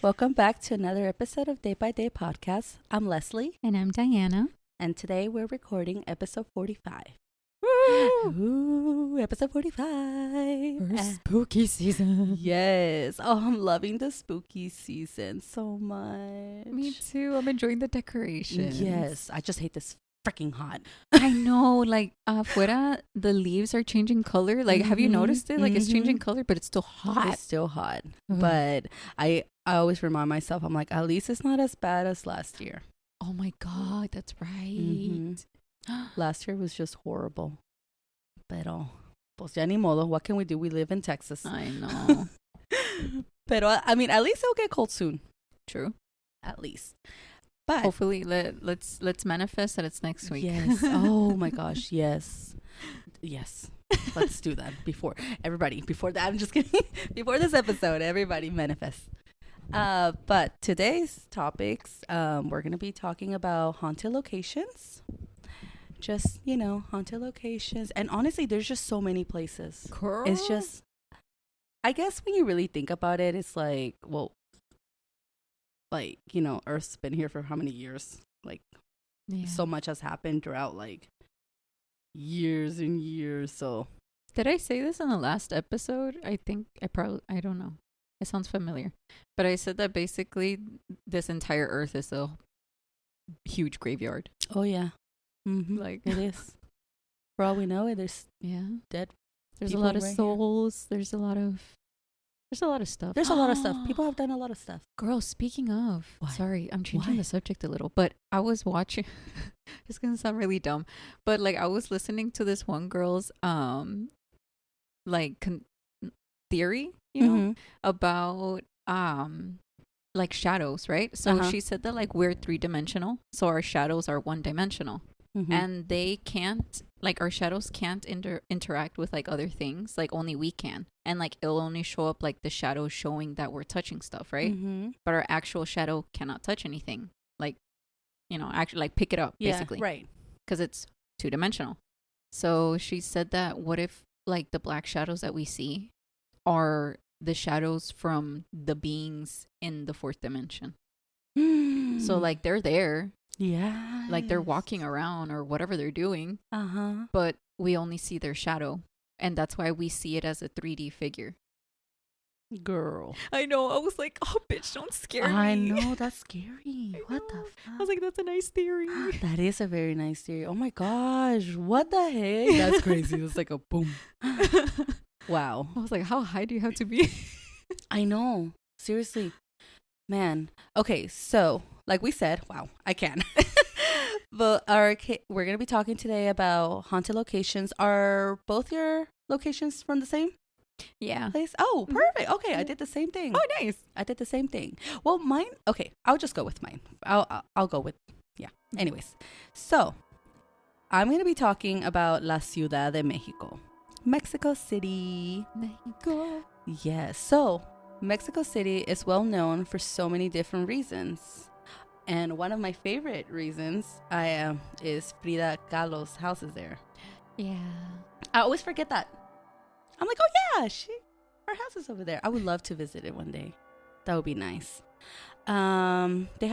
Welcome back to another episode of Day by Day Podcast. I'm Leslie, And I'm Diana. and today we're recording episode 45. Woo! Ooh, episode 45. Spooky season. Yes. Oh, I'm loving the spooky season so much. Me too. I'm enjoying the decorations. Yes. I just hate this freaking hot. I know, like, afuera, the leaves are changing color. Like, have you Mhm, noticed it? Like, it's changing mhm. color, but it's still hot. It's still hot. Ugh. But I always remind myself, I'm like, at least it's not as bad as last year. Oh my God, that's right. Mhm. Last year was just horrible. Pero, pues ya ni modo. What can we do? We live in Texas. I know. Pero, I mean, at least it'll get cold soon. True. At least. But, Hopefully, let's manifest that it's next week. yes. Oh my gosh. Yes. Yes. Let's do that before that. I'm just kidding. Before this episode, everybody manifest. But today's topics, we're going to be talking about haunted locations. Just, haunted locations. And honestly, there's just so many places. Girl. It's just, I guess when you really think about it, it's like, well, like, Earth's been here for how many years? Like, Yeah. so much has happened throughout, like, years and years. So, Did I say this in the last episode? I think I don't know. It sounds familiar. But I said that basically this entire earth is a huge graveyard. oh, yeah. Mm-hmm. Like, It is. For all we know, there's yeah. dead There's a people lot of right here. souls. There's a lot of stuff. There's a lot of stuff. People have done a lot of stuff. Girl, speaking of, What? sorry, I'm changing Why? the subject a little, but I was watching, it's going to sound really dumb, but like I was listening to this one girl's, like theory, Mhm. about, like shadows, right? So Uh-huh. she said that like we're 3-dimensional. So our shadows are 1-dimensional. Mhm. And they can't, like, our shadows can't interact with like other things, like only we can, and like it'll only show up like the shadow showing that we're touching stuff, right? Mhm. But our actual shadow cannot touch anything, like, actually like pick it up, Yeah, basically, right. because it's 2-dimensional. So she said that what if like the black shadows that we see are the shadows from the beings in the 4th dimension? So like they're there, yeah, like they're walking around or whatever they're doing, Uh-huh. but we only see their shadow, and that's why we see it as a 3D figure. Girl. I know. I was like, oh, bitch, don't scare me. I know, that's scary. I What the know. fuck? I was like, that's a nice theory. That is a very nice theory. Oh my gosh. What the heck? That's crazy. It's like a boom. Wow. I was like, how high do you have to be? I know. Seriously. Man. Okay, so like we said, wow, I can. But we're going to be talking today about haunted locations. Are both your locations from the same Yeah. place? Oh, perfect. Okay, I did the same thing. Oh, nice. I did the same thing. Well, mine. Okay, I'll just go with mine. I'll go with yeah. Anyways, so I'm gonna be talking about La Ciudad de Mexico, Mexico City. Mexico. Yes. So Mexico City is well known for so many different reasons, and one of my favorite reasons is Frida Kahlo's house is there. Yeah. I always forget that. I'm like, oh yeah, her house is over there. I would love to visit it one day. That would be nice. They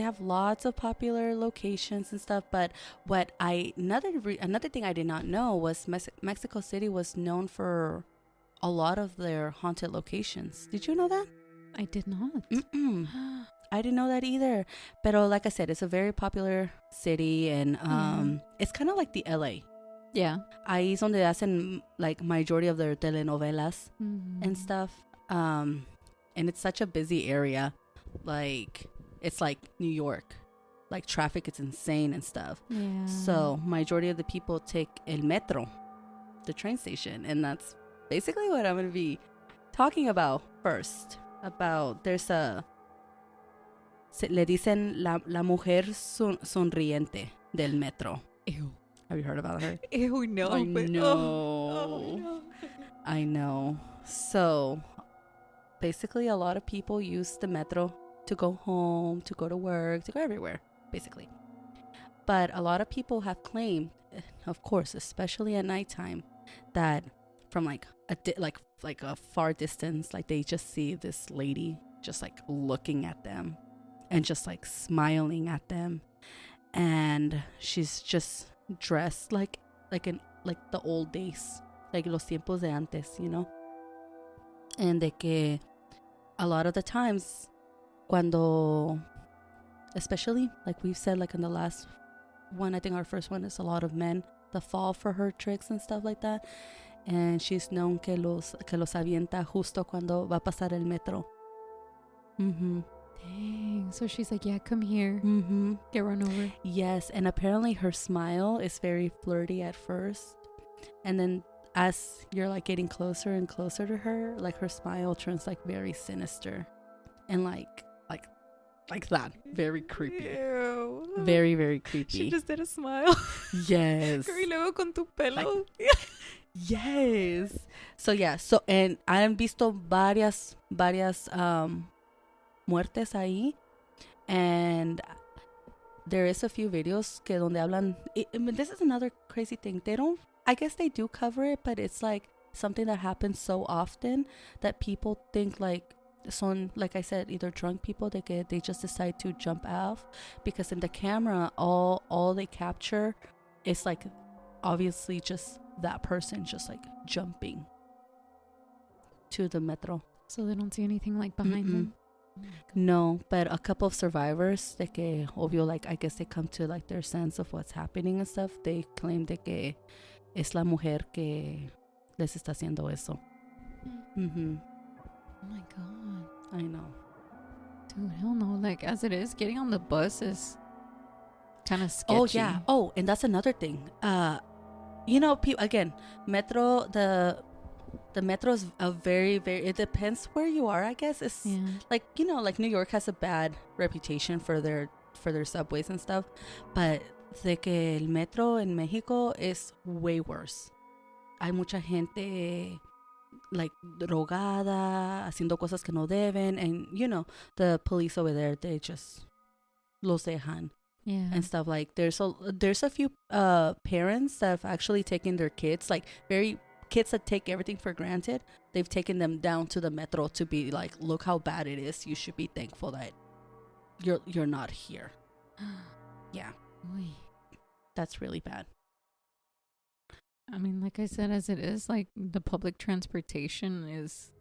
have lots of popular locations and stuff. But what another thing I did not know was Mexico City was known for a lot of their haunted locations. Did you know that? I did not. Mm-mm. I didn't know that either. But like I said, it's a very popular city, and it's kind of like the LA. Yeah. Ahí es donde hacen like majority of their telenovelas and stuff. And it's such a busy area. Like it's like New York. Like traffic is insane and stuff. Yeah. So majority of the people take el metro, the train station, and that's basically what I'm going to be talking about first. There's le dicen la mujer sonriente del metro. Ew. Have you heard about her? Ew, no. I but- know. Oh, no. I know. So basically a lot of people use the metro to go home, to go to work, to go everywhere, basically. But a lot of people have claimed, of course, especially at nighttime, that from like a far distance, like they just see this lady just like looking at them and just like smiling at them. And she's just dressed like the old days, like los tiempos de antes, you know. And de que a lot of the times cuando, especially like we've said, like in the last one, I think our first one, is a lot of men that fall for her tricks and stuff like that. And she's known que los avienta justo cuando va a pasar el metro. Dang. So she's like, yeah, come here. Get run over. Yes. And apparently her smile is very flirty at first. And then as you're like getting closer and closer to her, like her smile turns like very sinister. And like that. Very creepy. Ew. Very, very creepy. She just did a smile. Yes. Y luego con tu pelo. Yes. So yeah. So, and han visto varias muertes ahí. And there is a few videos que donde hablan. I mean, this is another crazy thing. I guess they do cover it, but it's like something that happens so often that people think like son, like I said, either drunk people they just decide to jump off, because in the camera all they capture is like obviously just that person just like jumping to the metro. So they don't see anything like behind them? No, but a couple of survivors de que obvio, like I guess they come to like their sense of what's happening and stuff. They claim de que es la mujer que les está haciendo eso. Oh my god. I know. Dude, hell no. Like, as it is, getting on the bus is kind of sketchy. Oh, yeah. Oh, and that's another thing. You know, again, metro, the metro is a very, very, it depends where you are, I guess. It's like, you know, like New York has a bad reputation for their subways and stuff. But de que el metro en Mexico is way worse. Hay mucha gente like drogada, haciendo cosas que no deben, and you know the police over there, they just los dejan and stuff. Like there's a few parents that have actually taken their kids, like very kids that take everything for granted, they've taken them down to the metro to be like, look how bad it is, you should be thankful that you're not here. Yeah. Oy. That's really bad. I mean, like I said, as it is, like the public transportation is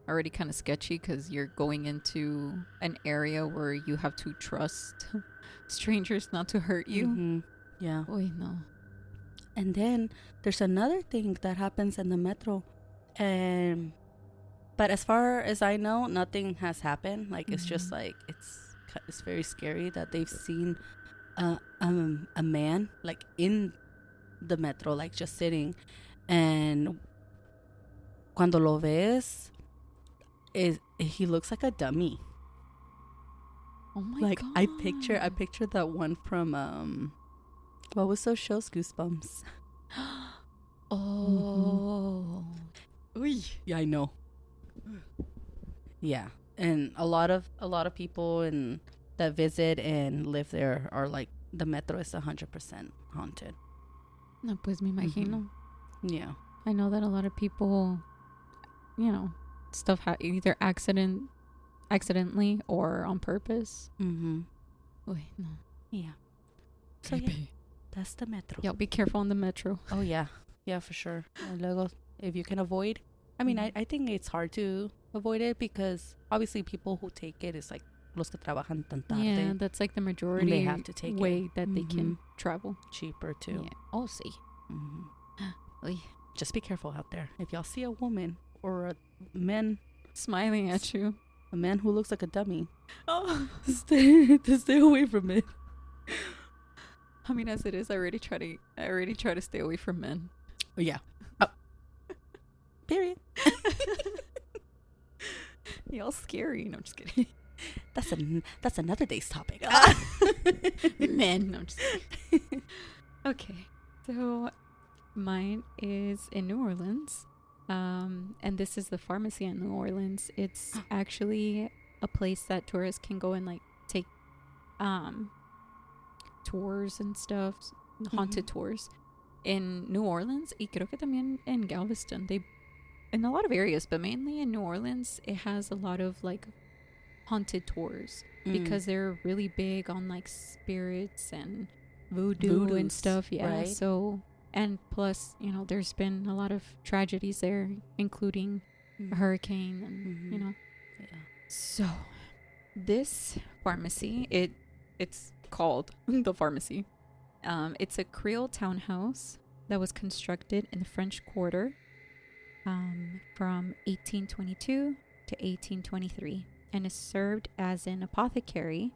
already kind of sketchy because you're going into an area where you have to trust strangers not to hurt you. Yeah. Oy, no. And then there's another thing that happens in the metro, but as far as I know, nothing has happened. Like it's just like it's very scary that they've seen a man like in the metro, like just sitting, and cuando lo ves, he looks like a dummy. Oh my like, god! I picture that one from what was those shows? Goosebumps. Oh. Yeah, I know. Yeah, and a lot of people that visit and live there are like, the metro is 100% haunted. No, pues me imagino. Yeah. I know that a lot of people, you know, stuff either accidentally or on purpose. Uy, no. Yeah. So yeah, that's the metro. Y'all be careful on the metro. Oh yeah. Yeah, for sure. And luego, if you can avoid, I mean, I think it's hard to avoid it because obviously people who take it is like los que trabajan tan tarde. Yeah, that's like the majority they have to take way that they can travel. Cheaper too. Yeah. Oh, see. Just be careful out there. If y'all see a woman or a man smiling at you, a man who looks like a dummy, stay away from it. I mean, as it is, I already try to stay away from men. Yeah. Oh. Period. Y'all scary. No, I'm just kidding. That's another day's topic. Men. No, I'm just kidding. Okay. So mine is in New Orleans. And this is the pharmacy in New Orleans. It's actually a place that tourists can go and like take tours and stuff, haunted tours in New Orleans. Y creo que también en Galveston. They in a lot of areas, but mainly in New Orleans, it has a lot of like haunted tours Mm. because they're really big on like spirits and voodoo and Voodoos, stuff. Yeah. right? So, and plus, you know, there's been a lot of tragedies there, including a hurricane and, you know. Yeah. So, this pharmacy, it's called the pharmacy. It's a Creole townhouse that was constructed in the French Quarter from 1822 to 1823 and is served as an apothecary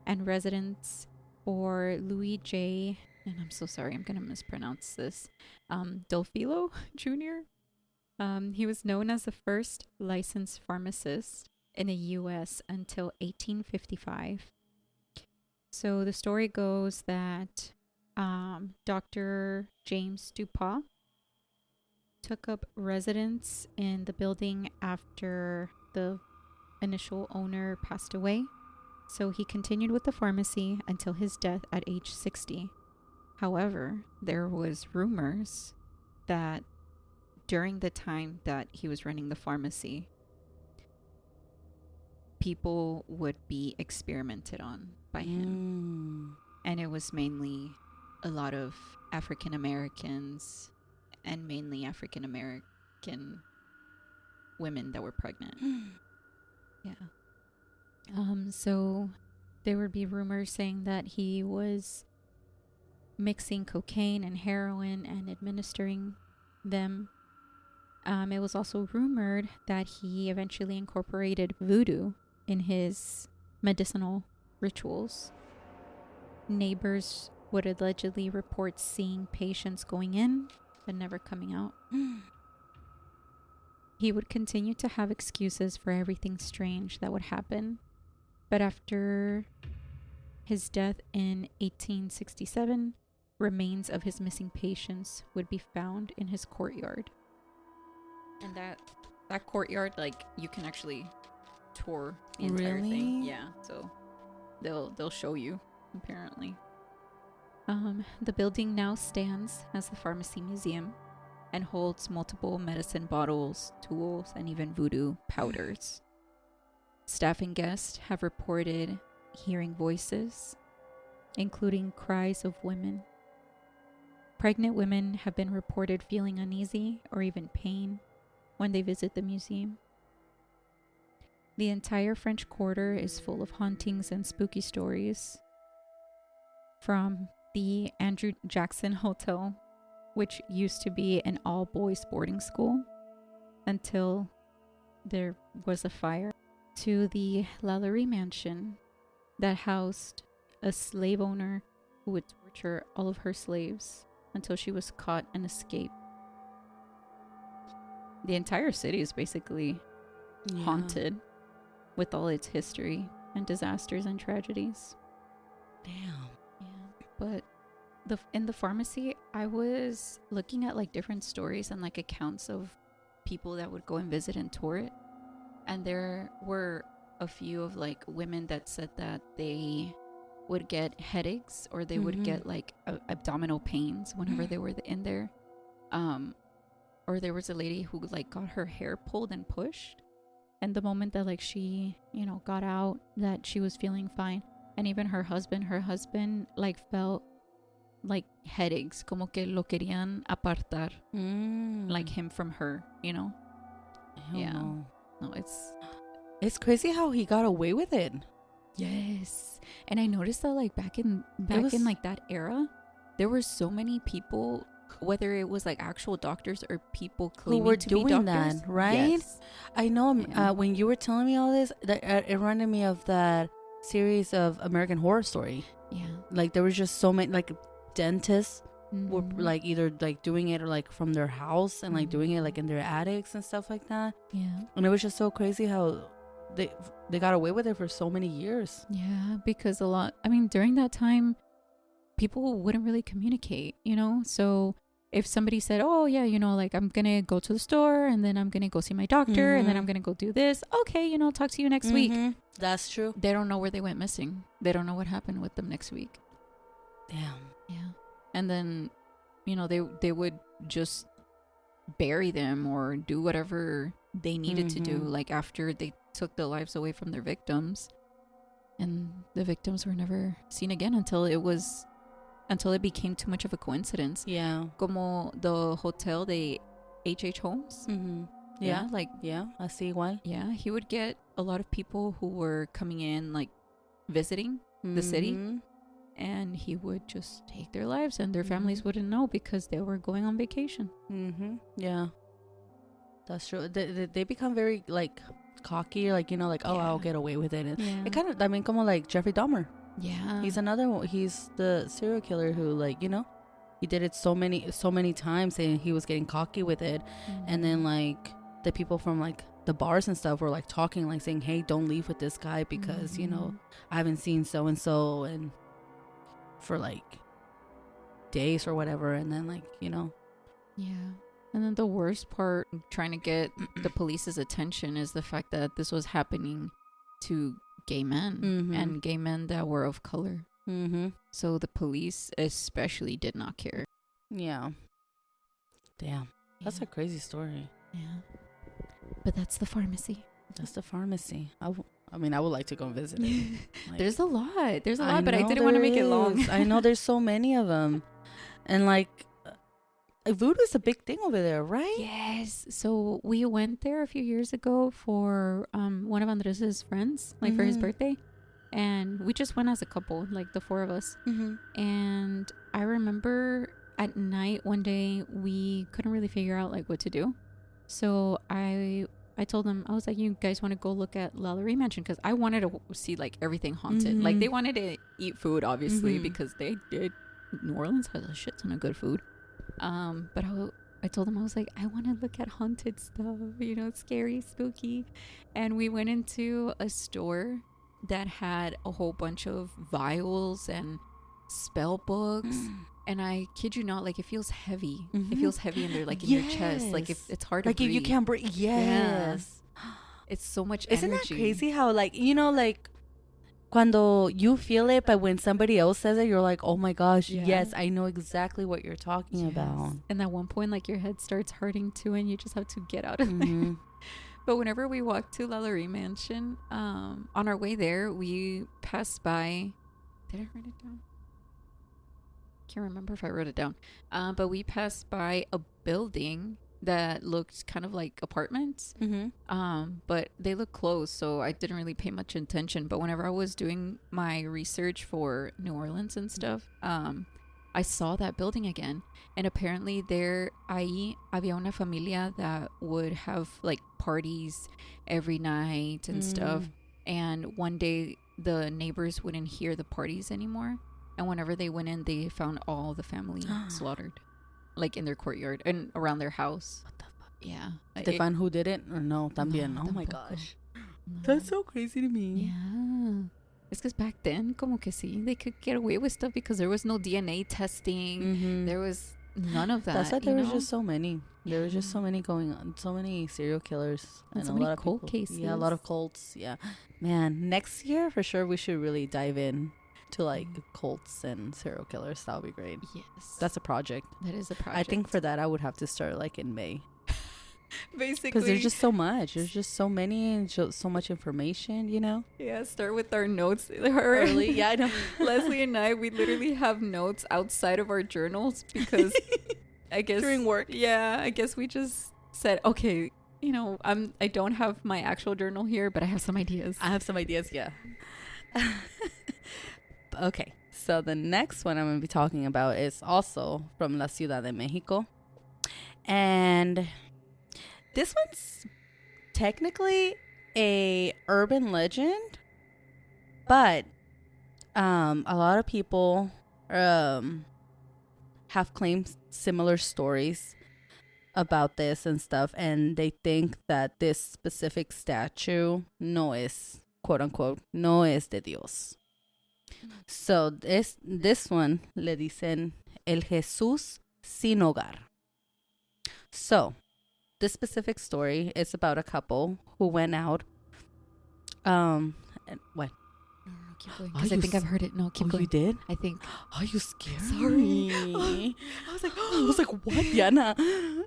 and residence for Louis J. And I'm so sorry, I'm going to mispronounce this. Delfilo Jr. He was known as the first licensed pharmacist in the U.S. until 1855. So the story goes that Dr. James Dupas took up residence in the building after the initial owner passed away. So he continued with the pharmacy until his death at age 60. However, there was rumors that during the time that he was running the pharmacy, people would be experimented on by him. And it was mainly a lot of African Americans and mainly African American women that were pregnant. Yeah. So there would be rumors saying that he was mixing cocaine and heroin and administering them. It was also rumored that he eventually incorporated voodoo in his medicinal rituals. Neighbors would allegedly report seeing patients going in but never coming out. He would continue to have excuses for everything strange that would happen. But after his death in 1867, remains of his missing patients would be found in his courtyard. And that courtyard, like, you can actually tour the entire thing. Really? Yeah, so they'll show you, apparently. The building now stands as the Pharmacy Museum and holds multiple medicine bottles, tools, and even voodoo powders. Staff and guests have reported hearing voices, including cries of women. Pregnant women have been reported feeling uneasy or even pain when they visit the museum. The entire French Quarter is full of hauntings and spooky stories. From the Andrew Jackson Hotel, which used to be an all-boys boarding school until there was a fire, to the Lalaurie Mansion that housed a slave owner who would torture all of her slaves until she was caught and escaped. The entire city is basically haunted with all its history and disasters and tragedies. Damn. Yeah, but in the pharmacy, I was looking at like different stories and like accounts of people that would go and visit and tour it, and there were a few of like women that said that they would get headaches or they would get like abdominal pains whenever they were in there. Or there was a lady who like got her hair pulled and pushed, and the moment that like she, you know, got out, that she was feeling fine. And even her husband like felt like headaches, como que lo querían apartar, like him from her, you know. No, it's crazy how he got away with it. Yes. And I noticed that like back in like that era, there were so many people, whether it was like actual doctors or people claiming who were to doing be doctors, that, right? Yes. I know. Yeah. When you were telling me all this, it reminded me of that series of American Horror Story. Yeah. Like there was just so many like dentists were like either like doing it or like from their house and like doing it like in their attics and stuff like that. Yeah. And it was just so crazy how they got away with it for so many years. Yeah, because during that time, people wouldn't really communicate, you know? So if somebody said, oh, yeah, you know, like I'm going to go to the store and then I'm going to go see my doctor and then I'm going to go do this. Okay, you know, talk to you next week. That's true. They don't know where they went missing. They don't know what happened with them next week. Damn. Yeah. And then, you know, they would just bury them or do whatever they needed to do, Mhm. like after they took the lives away from their victims, and the victims were never seen again until it became too much of a coincidence. Yeah. Como the hotel, the H.H. Holmes. Mm-hmm. Yeah, Yeah. like Yeah. Así igual. yeah, he would get a lot of people who were coming in, like visiting the city, Mhm. and he would just take their lives, and their Mhm. families wouldn't know because they were going on vacation. Mm-hmm. Yeah. That's true. They become very like cocky, like like, oh, Yeah. I'll get away with it. And Yeah. it kind of, I mean, como like Jeffrey Dahmer. Yeah. He's another one. He's the serial killer who, like, he did it so many times, and he was getting cocky with it. And then like the people from like the bars and stuff were like talking, like saying, hey, don't leave with this guy because I haven't seen so and so and for like days or whatever. And then like Yeah. And then the worst part, trying to get the police's attention, is the fact that this was happening to gay men Mhm. and gay men that were of color. Mm-hmm. So the police especially did not care. Yeah. Damn. That's a crazy story. Yeah. But that's the pharmacy. That's the pharmacy. I mean, I would like to go and visit it. Like, There's a lot. There's a I lot, but I know didn't want to there make it long. is. I know there's so many of them. And like, voodoo is a big thing over there, right? Yes. So we went there a few years ago for one of Andres's friends, like for his Mhm. birthday. And we just went as a couple, like the four of us. Mm-hmm. And I remember at night one day we couldn't really figure out like what to do. So I told them, I was like, you guys want to go look at Lalaurie Mansion? Because I wanted to see like everything haunted. Like Mhm. they wanted to eat food, obviously, Mhm. because New Orleans has a shit ton of good food. But I told them, I was like, I want to look at haunted stuff, scary, spooky. And we went into a store that had a whole bunch of vials and spell books. And I kid you not, like, it feels heavy. Mhm. It feels heavy in there, like in your chest. Like if Yes. it's hard Like to if breathe. you can't breathe. Yes. It's so much Isn't energy. that crazy how like, like cuando you feel it, but when somebody else says it, you're like, oh my gosh, Yeah. yes, I know exactly what you're talking Yes. about. And at one point, like, your head starts hurting too, and you just have to get out of there. Mhm. But whenever we walked to Lalaurie Mansion, on our way there, we passed by. Did I write it down? Can't remember if I wrote it down. But we passed by a building that looked kind of like apartments. But they look closed, so I didn't really pay much attention. But whenever I was doing my research for New Orleans and stuff, I saw that building again. And apparently there, ahí había una familia that would have like parties every night and stuff. And one day the neighbors wouldn't hear the parties anymore. And whenever they went in, they found all the family slaughtered, like in their courtyard and around their house. What the fuck? Yeah. Did they find who did it? Or no, también. No, Oh my tampoco. gosh. No. That's so crazy to me. Yeah. It's because back then, como que sí, they could get away with stuff because there was no DNA testing. Mhm. There was none of that. That's why there you was know? just so many. There was just Yeah. so many going on, so many serial killers And so a many lot of cold people. Yeah, a lot of cases. cults. Yeah, man. Next year for sure, we should really dive in to like cults and serial killers. That would be great. Yes. That's a project. That is a project. I think for that, I would have to start like in May basically because there's just so much. There's just so many and so much information. yeah. Start with our notes. Early, yeah, I know. Leslie and I, we literally have notes outside of our journals because I guess During work. Yeah, I guess we just said, okay, I don't have my actual journal here, but I have some ideas. I have some ideas, yeah. Okay, so the next one I'm going to be talking about is also from La Ciudad de Mexico. And this one's technically a urban legend, but a lot of people have claimed similar stories about this and stuff, and they think that this specific statue no es, quote unquote, no es de Dios. So this one le dicen el Jesús sin hogar. So this specific story is about a couple who went out and what? No, keep going. Are Because I you think I've heard it. No, keep Oh, going. you did? I think. Are you scared? Sorry. I was like, what, Diana?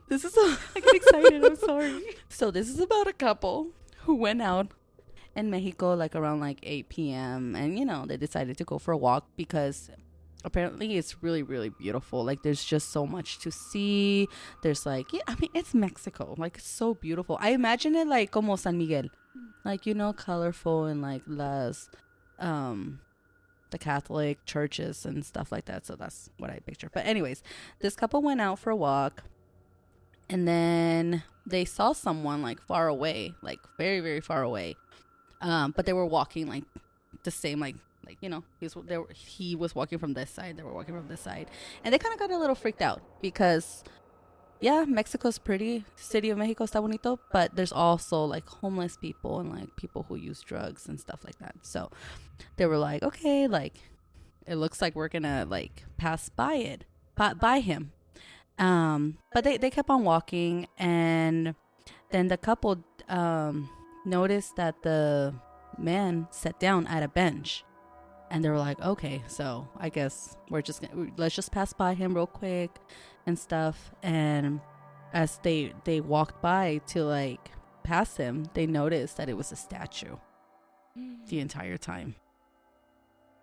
This is I get excited. I'm sorry. so this is about a couple who went out in Mexico like around like 8 p.m. and they decided to go for a walk because apparently it's really, really beautiful. Like there's just so much to see. There's like, yeah, I mean, it's Mexico. Like it's so beautiful. I imagine it like como San Miguel, like colorful and like the Catholic churches and stuff like that. So that's what I picture. But anyways, this couple went out for a walk and then they saw someone like far away, like very, very far away. But they were walking like the same, he was walking from this side. They were walking from this side. And they kind of got a little freaked out because, yeah, Mexico's pretty. City of Mexico está bonito. But there's also like homeless people and like people who use drugs and stuff like that. So they were like, okay, like it looks like we're going to like pass by him. But they kept on walking. And then the couple noticed that the man sat down at a bench. And they were like, okay, so I guess let's just pass by him real quick and stuff. And as they walked by to like pass him, they noticed that it was a statue the entire time.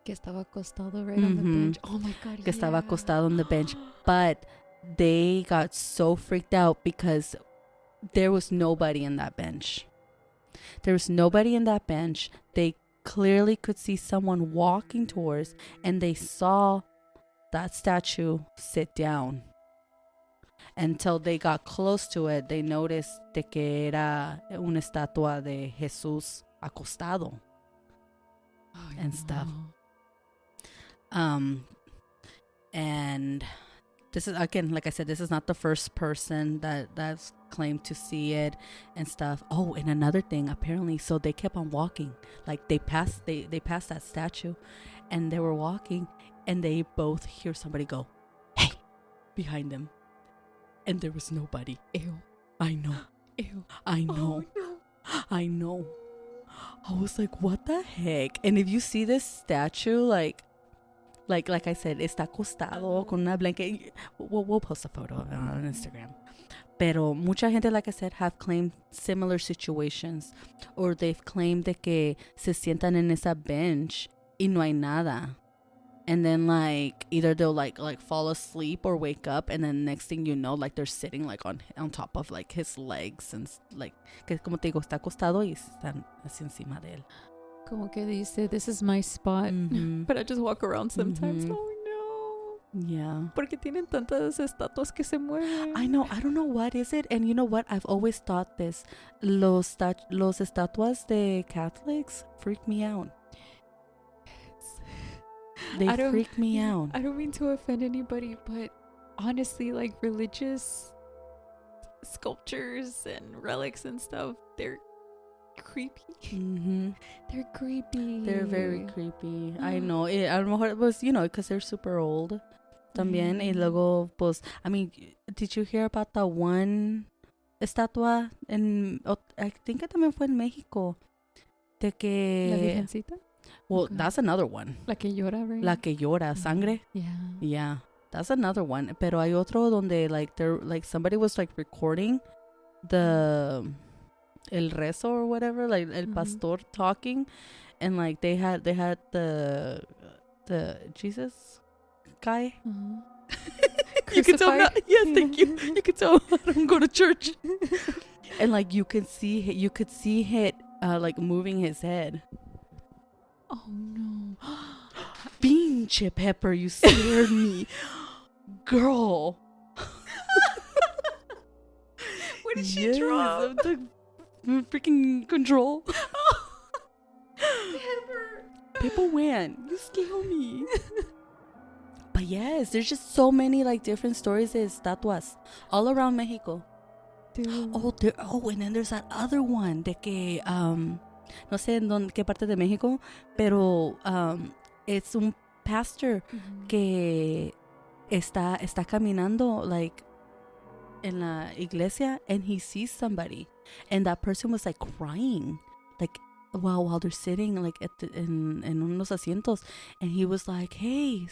Que estaba acostado right on the bench. Oh my God. Que estaba acostado on the bench. But they got so freaked out because there was nobody in that bench. There was nobody in that bench. They clearly could see someone walking towards, and they saw that statue sit down. Until they got close to it, they noticed de que era una estatua de Jesús acostado and stuff. And this is, again, like I said, this is not the first person that's claimed to see it and stuff. Oh, and another thing, apparently, so they kept on walking. Like they passed that statue, and they were walking, and they both hear somebody go, "Hey," behind them, and there was nobody. Ew. I know. Ew. I know. Oh, no. I know. I was like, what the heck? And if you see this statue, like I said, está acostado con una blanket. We'll post a photo of it on Instagram. Pero mucha gente, like I said, have claimed similar situations, or they've claimed de que se sientan en esa bench y no hay nada. And then like either they'll like fall asleep or wake up, and then next thing you know, like they're sitting like on top of like his legs, and like que como te digo, está acostado y están así encima de él. Como que dice, this is my spot, but I just walk around sometimes. Oh no. Yeah. Porque tienen tantas estatuas que se mueven. I know. I don't know what is it. And you know what? I've always thought this. Los estatuas de Catholics freak me out. They freak me out. I don't mean to offend anybody, but honestly, like religious sculptures and relics and stuff, they're creepy. They're creepy. They're very creepy. I know. A lo mejor it was, because they're super old. También. Y luego, pues, I mean, did you hear about the one estatua I think que también fue en México? De que... La Virgencita? Well, that's another one. La que llora, right? La que llora, sangre. Yeah. Yeah. That's another one. Pero hay otro donde, like, they're, like, somebody was, like, recording el rezo or whatever, like, el pastor talking, and, like, they had the Jesus guy. You can tell now. Yes, thank you. You can tell I don't go to church. And, like, you could see it, like, moving his head. Oh, no. Pinche Pepper, you scared me. Girl. What did she draw? The freaking control. Pepper went. You scared me. But yes, there's just so many like different stories de estatuas all around Mexico. Dude. And then there's that other one de que no sé en qué parte de México, pero it's un pastor que está caminando like en la iglesia, and he sees somebody, and that person was like crying, like while they're sitting like en unos asientos, and he was like, hey,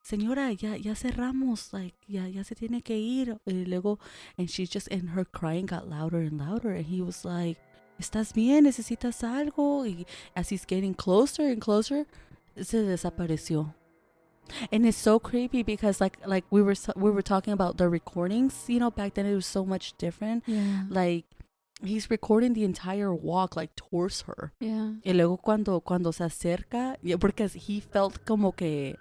señora, ya cerramos, like, ya se tiene que ir. Y luego, and she's just, and her crying got louder and louder, and he was like, ¿estás bien? ¿Necesitas algo? Y as he's getting closer and closer, se desapareció. And it's so creepy because like we were talking about the recordings, you know, back then it was so much different. Yeah. Like, he's recording the entire walk like towards her. Yeah. Y luego cuando se acerca, because he felt como que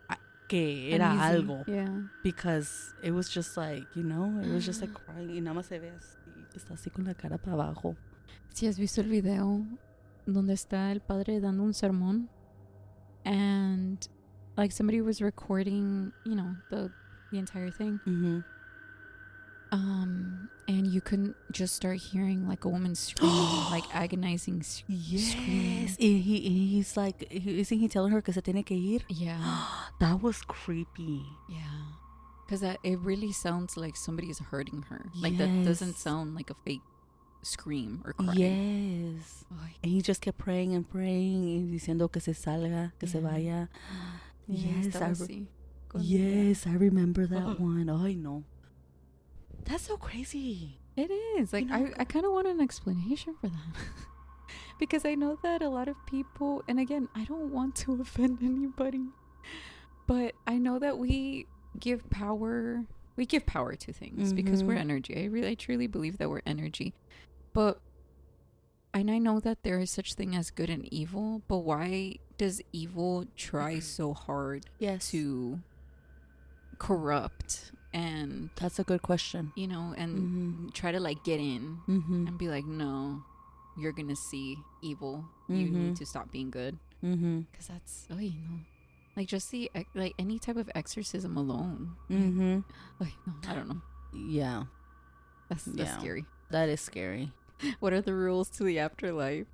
era Uneasy. algo. Yeah. Because it was just like, you know, it was just like crying. Y nada más se ve así, está así con la cara para abajo. Si has visto el video donde está el padre dando un sermón, and like somebody was recording, you know, the entire thing. Mm-hmm. And you couldn't just start hearing like a woman screaming, like agonizing Yes. screaming. And he's like, isn't he telling her que se tiene que ir? Yeah. That was creepy. Yeah. Because it really sounds like somebody is hurting her. Like, that doesn't Yes. sound like a fake scream or cry. Yes. Ay. And he just kept praying and praying y diciendo que se salga, que se Yeah. vaya. Yes, estaba así, con Yes, I remember that Oh. one. Ay, no. That's so crazy. It is. Like, You know, I kind of want an explanation for that. Because I know that a lot of people, and again, I don't want to offend anybody, but I know that we give power to things because we're Mhm. energy. I truly believe that we're energy. But, and I know that there is such thing as good and evil, but why does evil try so hard Yes. to corrupt and, That's a good question. you know, and Mm-hmm. try to like get in Mm-hmm. and be like, no, you're gonna see evil. You Mhm. need to stop being good. Mm-hmm. Because that's, oh, you know, like just the, like any type of exorcism alone. Mm-hmm. Like, no, I don't know. Yeah, That's Yeah. scary. that is scary. What are the rules to the afterlife?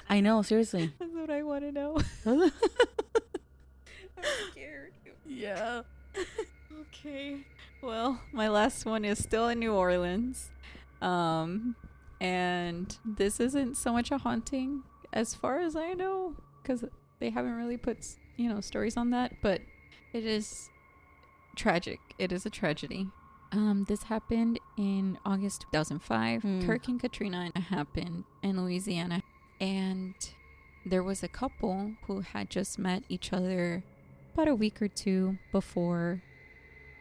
I know, seriously. That's what I want to know. I'm scared. Yeah. Okay. Well, my last one is still in New Orleans. And this isn't so much a haunting as far as I know, because they haven't really put, you know, stories on that, but it is tragic. It is a tragedy. This happened in August 2005. Hurricane Katrina happened in Louisiana, and there was a couple who had just met each other about a week or two before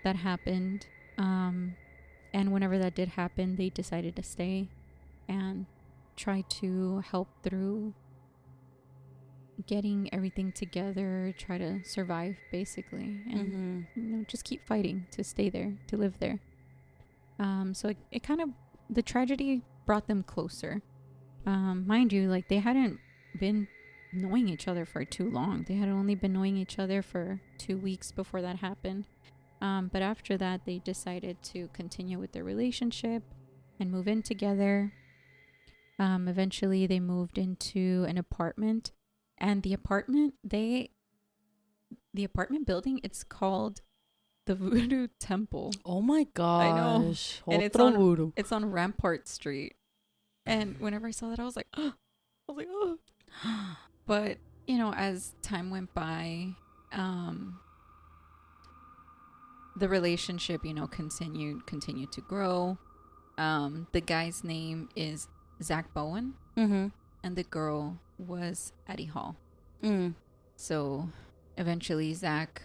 that happened. And whenever that did happen, they decided to stay and try to help through getting everything together, try to survive basically, and Mm-hmm. you know, just keep fighting to stay there, to live there. So it kind of, the tragedy brought them closer. Mind you, like, they hadn't been knowing each other for too long. They had only been knowing each other for 2 weeks before that happened. But after that, they decided to continue with their relationship and move in together. Eventually, they moved into an apartment, and the apartment building, it's called the Voodoo Temple. Oh my gosh. I know. And it's Otro on- voodoo. It's on Rampart Street. And whenever I saw that, I was like, oh. But, you know, as time went by, the relationship, you know, continued to grow. The guy's name is Zach Bowen, Mm-hmm. and the girl was Addie Hall. Mm. So eventually Zach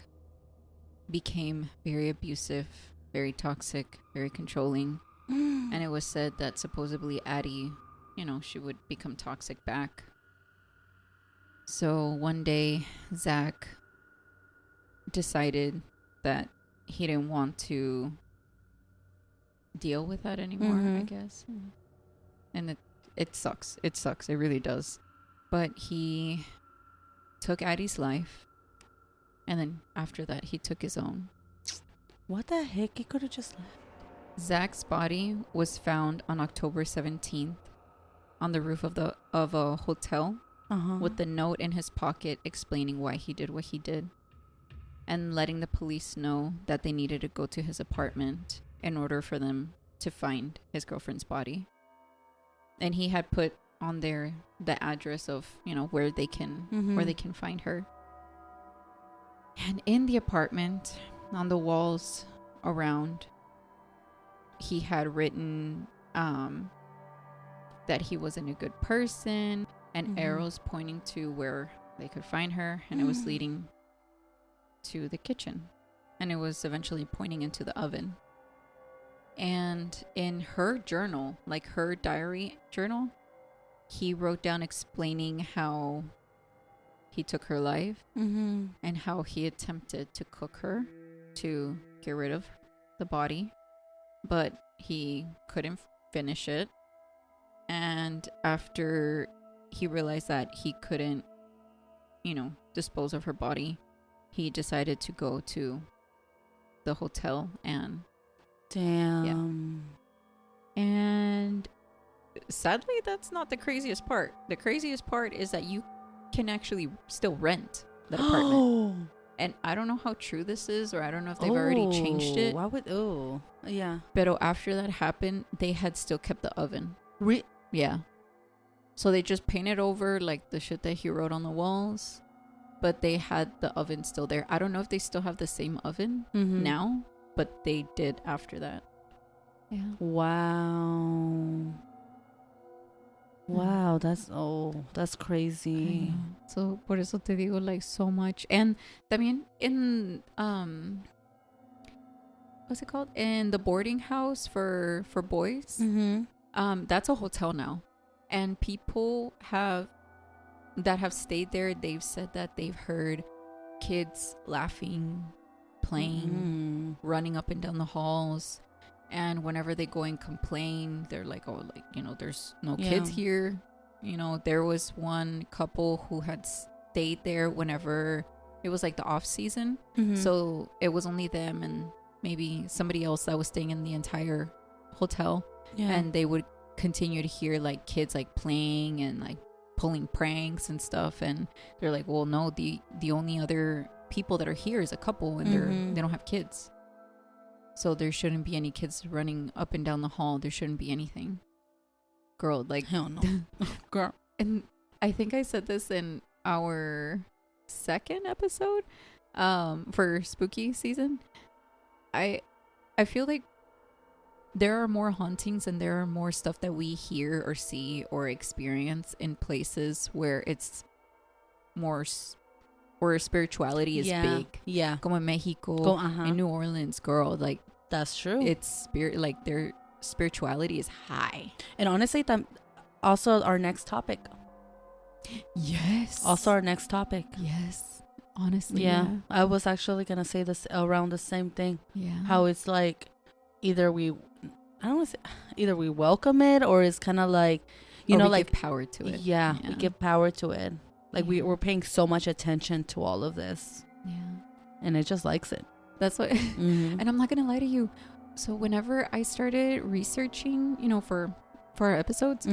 became very abusive, very toxic, very controlling. And it was said that supposedly Addie, you know, she would become toxic back. So one day, Zach decided that he didn't want to deal with that anymore, I Mhm. guess. And it sucks. It sucks. It really does. But he took Addie's life. And then after that, he took his own. What the heck? He could have just left. Zach's body was found on October 17th on the roof of a hotel Uh-huh. with the note in his pocket explaining why he did what he did and letting the police know that they needed to go to his apartment in order for them to find his girlfriend's body. And he had put on there the address of, you know, where they can Mhm. find her. And in the apartment, on the walls around, he had written that he wasn't a good person, and arrows pointing to where they could find her, and it was leading to the kitchen, and it was eventually pointing into the oven. And in her journal, like her diary journal, he wrote down explaining how he took her life and how he attempted to cook her to get rid of the body, but he couldn't finish it. And after he realized that he couldn't, dispose of her body, he decided to go to the hotel and damn. Yeah. And sadly, that's not the craziest part. The craziest part is that you can actually still rent that apartment. And I don't know how true this is, or I don't know if they've already changed it. Why would? Oh, yeah. But after that happened, they had still kept the oven. Yeah. So they just painted over like the shit that he wrote on the walls, but they had the oven still there. I don't know if they still have the same oven now, but they did after that. Yeah. Wow, that's crazy. So por eso te digo, like, so much. And también in what's it called? In the boarding house for boys. That's a hotel now. And people that have stayed there, they've said that they've heard kids laughing, playing, running up and down the halls. And whenever they go and complain, they're like, oh, like, there's no kids here. There was one couple who had stayed there whenever it was like the off season. So it was only them and maybe somebody else that was staying in the entire hotel. Yeah. And they would continue to hear like kids like playing and like pulling pranks and stuff. And they're like, well, no, the only other people that are here is a couple, and they don't have kids. So there shouldn't be any kids running up and down the hall. There shouldn't be anything. Girl, like... Hell no. Girl. And I think I said this in our second episode for spooky season. I feel like there are more hauntings and there are more stuff that we hear or see or experience in places where it's more... where spirituality is big. Yeah. Como in Mexico, in New Orleans, girl. Like, that's true. It's spirit, like their spirituality is high. And honestly, also our next topic. Yes. Also our next topic. Yes. Honestly. Yeah. I was actually going to say this around the same thing. Yeah. How it's like either we welcome it, or it's kind of like, we give power to it. Yeah. We give power to it. Like we're paying so much attention to all of this. Yeah. And it just likes it. That's what. And I'm not going to lie to you. So whenever I started researching, for our episodes,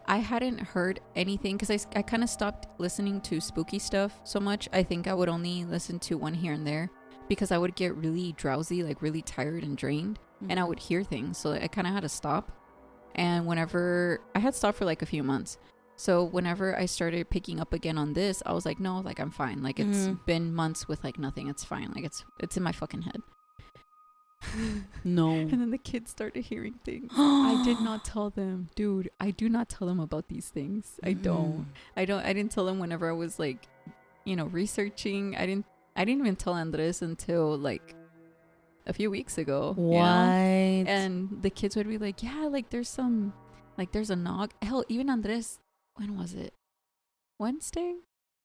I hadn't heard anything because I kind of stopped listening to spooky stuff so much. I think I would only listen to one here and there because I would get really drowsy, like really tired and drained. And I would hear things. So I kind of had to stop. And whenever I had stopped for like a few months. So whenever I started picking up again on this, I was like, no, like I'm fine. Like it's been months with like nothing. It's fine. Like it's in my fucking head. No. And then the kids started hearing things. I did not tell them, dude. I do not tell them about these things. I didn't tell them whenever I was like, researching. I didn't even tell Andres until like a few weeks ago. What? And the kids would be like, yeah, like there's a knock. Hell, even Andres. When was it? Wednesday?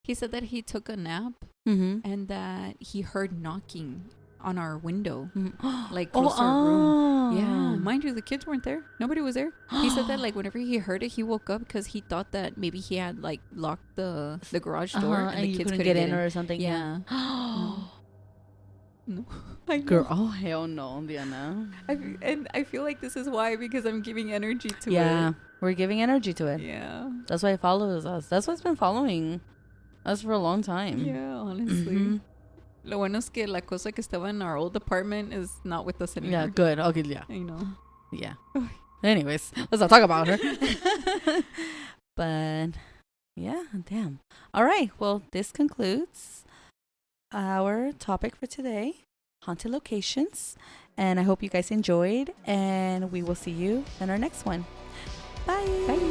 He said that he took a nap and that he heard knocking on our window, like close to our room. Yeah, mind you, the kids weren't there. Nobody was there. He said that like whenever he heard it, he woke up because he thought that maybe he had like locked the garage door and the kids couldn't get in or something. Yeah. No. Girl, oh hell no, Diana. And I feel like this is why, because I'm giving energy to it. Yeah, we're giving energy to it. Yeah. That's why it follows us. That's what's been following us for a long time. Yeah, honestly. Lo bueno es que la cosa que estaba in our old apartment is not with us anymore. Yeah, good. Okay, yeah. I know. Yeah. Anyways, let's not talk about her. But yeah, damn. All right. Well, this concludes our topic for today. haunted locations. And I hope you guys enjoyed. And we will see you in our next one. Bye. Bye.